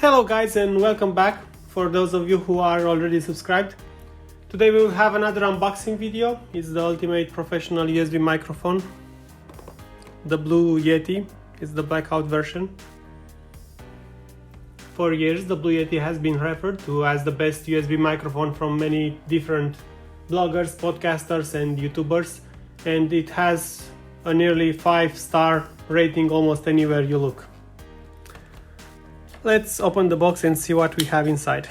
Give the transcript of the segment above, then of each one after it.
Hello guys and welcome back for those of you who are already subscribed. Today we will have another unboxing video. It's the ultimate professional USB microphone. The blue Yeti is the blackout version. For years the blue Yeti has been referred to as the best USB microphone from many different bloggers, podcasters and YouTubers, and it has a nearly 5-star rating almost anywhere you look. Let's open the box and see what we have inside.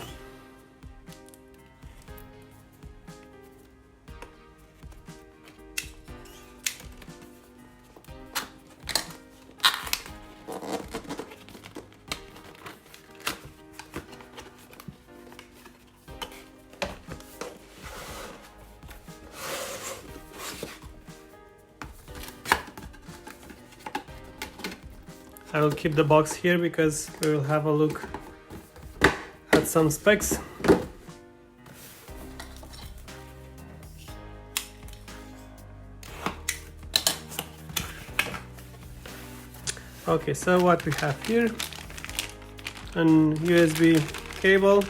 I will keep the box here because we will have a look at some specs. Okay, so what we have here, an USB cable.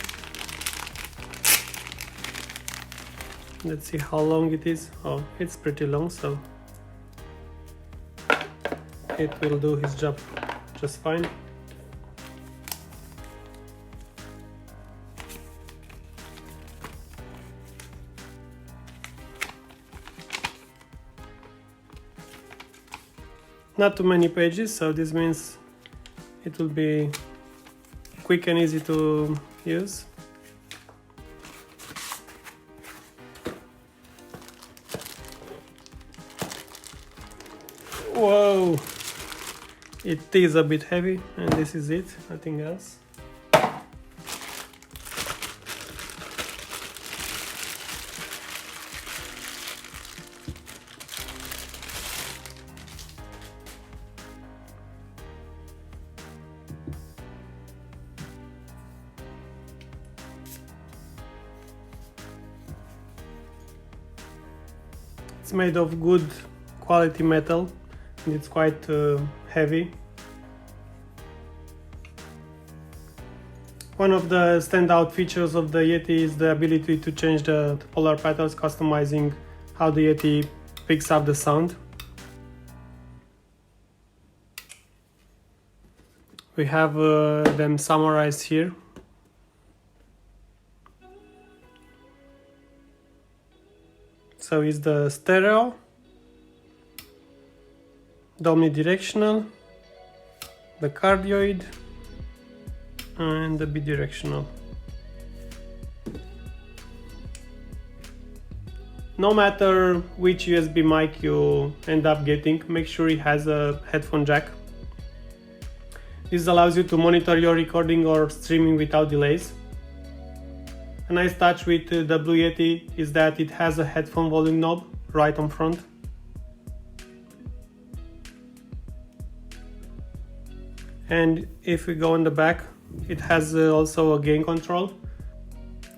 Let's see how long it is. Oh, it's pretty long, so it will do his job just fine. Not too many pages, so this means it will be quick and easy to use. Whoa! It is a bit heavy, and this is it, nothing else. It's made of good quality metal, and it's quite heavy. One of the standout features of the Yeti is the ability to change the polar patterns, customizing how the Yeti picks up the sound. We have them summarized here. So it's the stereo, the omnidirectional, the cardioid, and the bidirectional. No matter which USB mic you end up getting, make sure it has a headphone jack. This allows you to monitor your recording or streaming without delays. A nice touch with the Blue Yeti is that it has a headphone volume knob right on front. And if we go on the back, it has also a gain control.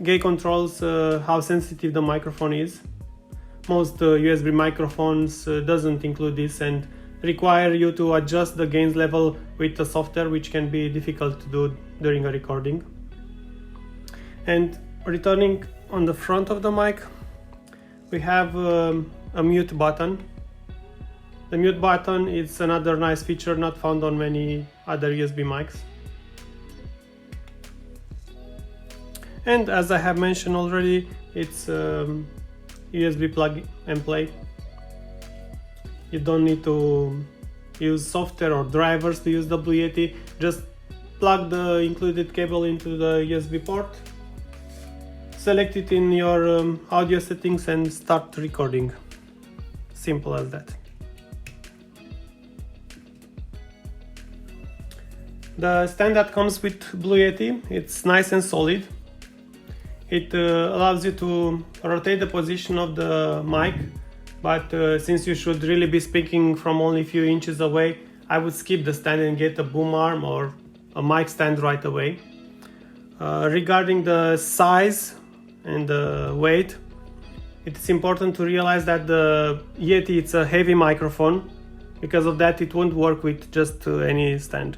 Gain controls how sensitive the microphone is. Most USB microphones doesn't include this and require you to adjust the gain level with the software, which can be difficult to do during a recording. And returning on the front of the mic, we have a mute button. The mute button is another nice feature not found on many other USB mics. And as I have mentioned already, it's USB plug and play. You don't need to use software or drivers to use the Blue Yeti. Just plug the included cable into the USB port, select it in your audio settings and start recording. Simple as that. The stand that comes with Blue Yeti, it's nice and solid. It allows you to rotate the position of the mic, but since you should really be speaking from only a few inches away, I would skip the stand and get a boom arm or a mic stand right away. Regarding the size and the weight, it's important to realize that the Yeti, it's a heavy microphone. Because of that, it won't work with just any stand.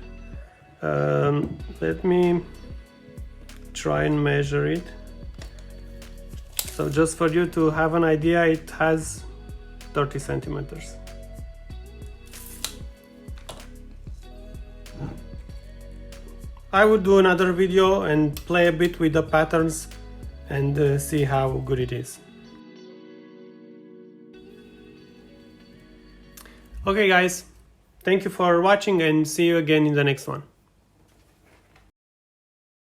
Let me try and measure it. So just for you to have an idea, it has 30 centimeters. I would do another video and play a bit with the patterns and see how good it is. Okay guys, thank you for watching and see you again in the next one.